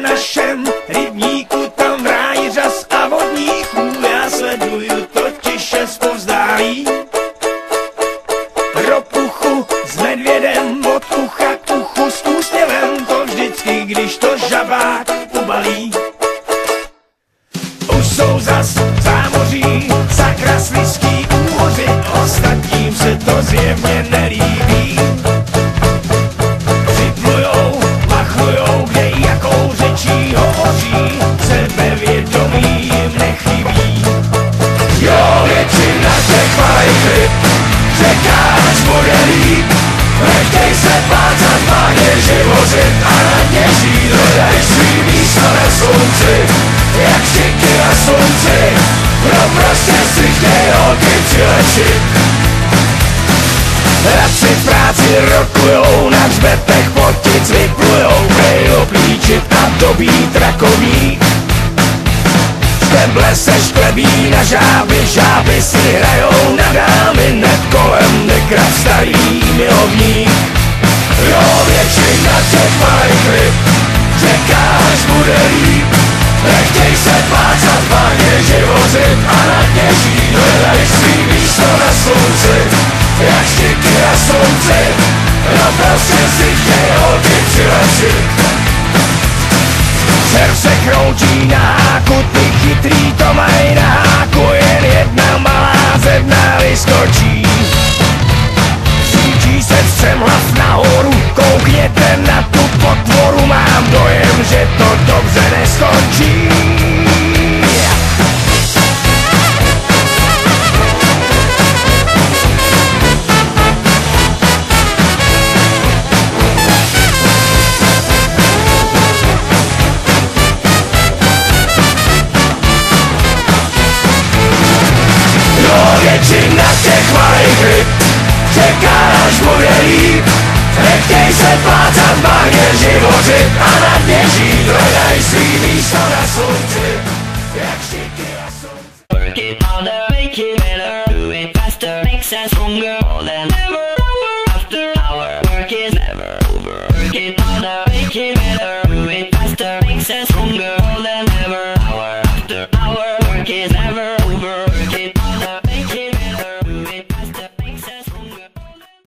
našem rybníku, tam v ráji řas a vodníků. Já sleduju totiž je zpovzdálí ropuchu s medvědem od ucha k uchu s úsměvem, to vždycky, když to žabák ubalí. Už jsou zas v zámoří sakra slizký úhoři, ostatním se to zjevně nelíbí. Připlujou, machlujou, kde jakou řečí hovoří, sebevědomí jim nechybí. Jo, většina těch malých ryb čeká, až bude líp. Nechtěj se bát, zadbáně živořit a na dně žít. Hledaj svý místo na slunci, jak šiky na slunci. No prostě si chtěj holky přilečit. Radci v práci rokujou, na hřbetech potic vyplujou, brejlo plíčit a dobít rakovník. Šteble se šklebí na žáby, žáby si hrajou na dámy, hned kolem dekra starý milovník. Jo, většina těch malých ryb čeká, až bude líp. Nechtěj se bát, zadbáně živořit a na dně žít. Hledaj svý místo na slunci, jak štiky na slunci. No prostě si chtěj holky přilečit. Červ se chroutí na háku, ty chytrý to mají na háku, jen jedna malá zevna vyskočí. Řítí se střem hlav nahoru, koukněte na tu potvoru, mám dojem, že to dobře neskončí. Většina těch malých ryb čeká, až bude líp. Nechtěj se bát, zadbáně živořit a na dně žít. Hledaj svý místo na slunci, jak štiky na slunci. Work it harder, make it better, do it faster, makes us stronger than ever. After hour, work is never over. Work it harder, make it better, do it faster, makes us stronger.